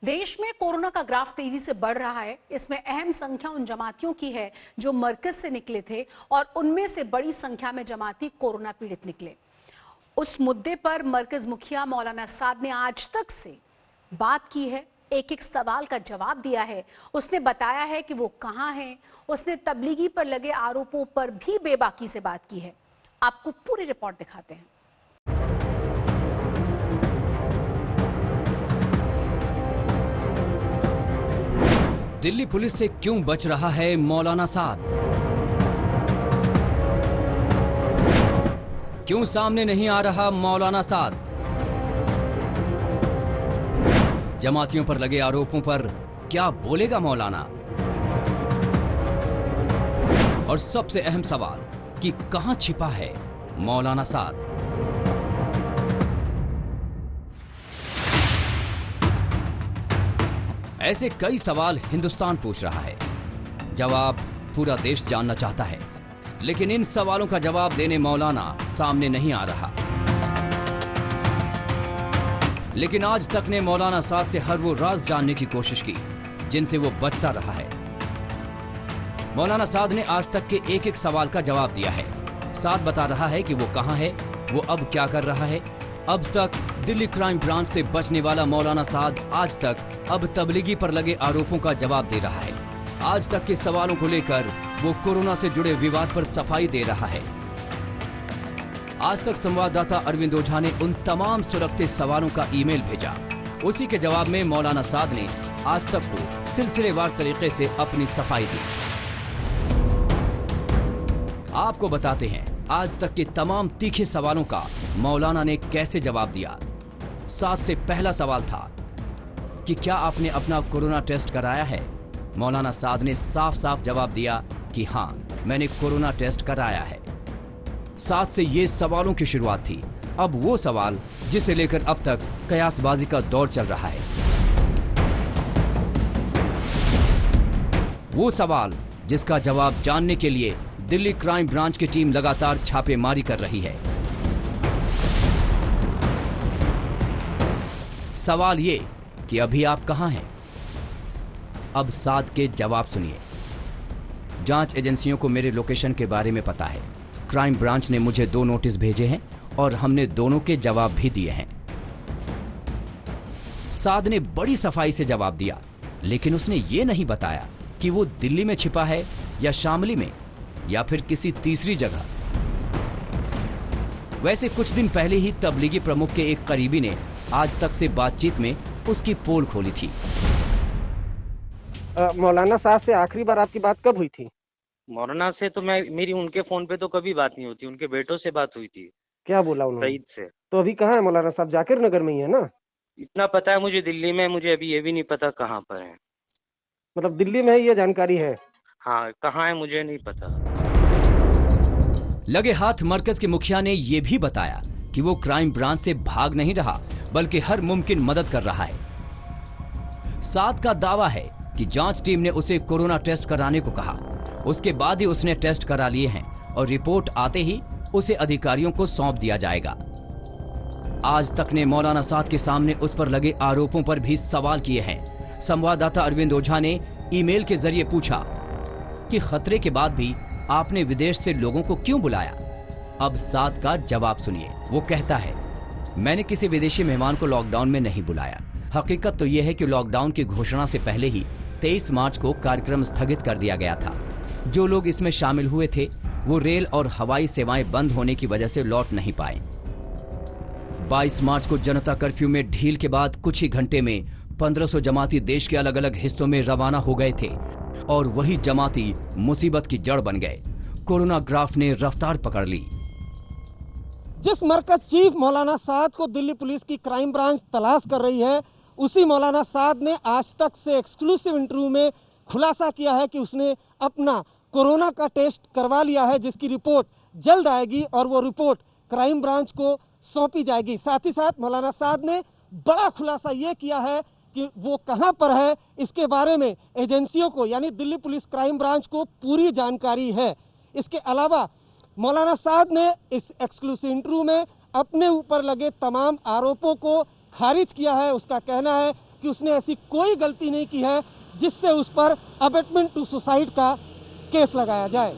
देश में कोरोना का ग्राफ तेजी से बढ़ रहा है। इसमें अहम संख्या उन जमातियों की है जो मरकज से निकले थे और उनमें से बड़ी संख्या में जमाती कोरोना पीड़ित निकले। उस मुद्दे पर मरकज मुखिया मौलाना साद ने आज तक से बात की है, एक एक सवाल का जवाब दिया है। उसने बताया है कि वो कहां हैं। उसने तबलीगी पर लगे आरोपों पर भी बेबाकी से बात की है। आपको पूरी रिपोर्ट दिखाते हैं। दिल्ली पुलिस से क्यों बच रहा है मौलाना साद? क्यों सामने नहीं आ रहा मौलाना साद? जमातियों पर लगे आरोपों पर क्या बोलेगा मौलाना? और सबसे अहम सवाल कि कहां छिपा है मौलाना साद? ऐसे कई सवाल हिंदुस्तान पूछ रहा है, जवाब पूरा देश जानना चाहता है, लेकिन इन सवालों का जवाब देने मौलाना सामने नहीं आ रहा। लेकिन आज तक ने मौलाना साद से हर वो राज जानने की कोशिश की जिनसे वो बचता रहा है। मौलाना साद ने आज तक के एक एक सवाल का जवाब दिया है। साद बता रहा है कि वो कहां है, वो अब क्या कर रहा है। अब तक दिल्ली क्राइम ब्रांच से बचने वाला मौलाना साद आज तक अब तबलीगी पर लगे आरोपों का जवाब दे रहा है। आज तक के सवालों को लेकर वो कोरोना से जुड़े विवाद पर सफाई दे रहा है। आज तक संवाददाता अरविंद ओझा ने उन तमाम सुलगते सवालों का ईमेल भेजा। उसी के जवाब में मौलाना साद ने आज तक को सिलसिलेवार तरीके से अपनी सफाई दी। आपको बताते हैं आज तक के तमाम तीखे सवालों का मौलाना ने कैसे जवाब दिया। साद से पहला सवाल था कि क्या आपने अपना कोरोना टेस्ट कराया है? मौलाना साद ने साफ साफ जवाब दिया कि हां, मैंने कोरोना टेस्ट कराया है। साद से ये सवालों की शुरुआत थी। अब वो सवाल जिसे लेकर अब तक कयासबाजी का दौर चल रहा है, वो सवाल जिसका जवाब जानने के लिए दिल्ली क्राइम ब्रांच की टीम लगातार छापेमारी कर रही है। सवाल ये कि अभी आप कहां हैं? अब साद के जवाब सुनिए। जांच एजेंसियों को मेरे लोकेशन के बारे में पता है। क्राइम ब्रांच ने मुझे 2 नोटिस भेजे हैं और हमने दोनों के जवाब भी दिए हैं। साद ने बड़ी सफाई से जवाब दिया, लेकिन उसने ये नहीं बताया कि वो दिल्ली में छिपा है या शामली में या फिर किसी तीसरी जगह। वैसे कुछ दिन पहले ही तबलीगी प्रमुख के एक करीबी ने आज तक से बातचीत में उसकी पोल खोली थी। मौलाना साहब से आखिरी बार आपकी बात कब हुई थी? मौलाना से तो मेरी उनके फोन पे तो कभी बात नहीं होती। उनके बेटों से बात हुई थी। क्या बोला उन्होंने? सईद से। तो अभी कहाँ है मौलाना साहब? जाकिर नगर में ही है ना? इतना पता है मुझे दिल्ली में, मुझे अभी ये भी नहीं पता कहाँ पर है। मतलब दिल्ली में ही ये जानकारी है? हाँ, कहाँ है मुझे नहीं पता। लगे हाथ मरकज के मुखिया ने यह भी बताया कि वो क्राइम ब्रांच से भाग नहीं रहा, बल्कि हर मुमकिन मदद कर रहा है। साद का दावा है कि जांच टीम ने उसे कोरोना टेस्ट कराने को कहा। उसके बाद ही उसने टेस्ट करा लिए हैं और रिपोर्ट आते ही उसे अधिकारियों को सौंप दिया जाएगा। आज तक ने मौलाना साद के सामने उस पर लगे आरोपों पर भी सवाल किए हैं। संवाददाता अरविंद ओझा ने ईमेल के जरिए पूछा कि खतरे के बाद भी आपने विदेश से लोगों को क्यों बुलाया? अब साद का जवाब सुनिए। वो कहता है, मैंने किसी विदेशी मेहमान को लॉकडाउन में नहीं बुलाया। हकीकत तो यह है कि लॉकडाउन की घोषणा से पहले ही 23 मार्च को कार्यक्रम स्थगित कर दिया गया था। जो लोग इसमें शामिल हुए थे वो रेल और हवाई सेवाएं बंद होने की वजह से लौट नहीं पाए। 22 मार्च को जनता कर्फ्यू में ढील के बाद कुछ ही घंटे में 1500 जमाती देश के अलग अलग हिस्सों में रवाना हो गए थे और वही जमाती मुसीबत की जड़ बन गए। कोरोना ग्राफ ने रफ्तार पकड़ ली। जिस मरकज चीफ मौलाना साद को दिल्ली पुलिस की क्राइम ब्रांच तलाश कर रही है, उसी मौलाना साद ने आज तक से एक्सक्लूसिव इंटरव्यू में खुलासा किया है कि उसने अपना कोरोना का टेस्ट करवा लिया है, जिसकी रिपोर्ट जल्द आएगी और वो रिपोर्ट क्राइम ब्रांच को सौंपी जाएगी। साथ ही साथ मौलाना साद ने बड़ा खुलासा ये किया है कि वो कहां पर है, इसके बारे में एजेंसियों को यानी दिल्ली पुलिस क्राइम ब्रांच को पूरी जानकारी है। इसके अलावा मौलाना साद ने इस एक्सक्लूसिव इंटरव्यू में अपने ऊपर लगे तमाम आरोपों को खारिज किया है। उसका कहना है कि उसने ऐसी कोई गलती नहीं की है जिससे उस पर अबेटमेंट टू सुसाइड का केस लगाया जाए।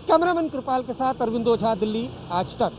कैमरामैन कृपाल के साथ अरविंद ओझा, दिल्ली, आज तक।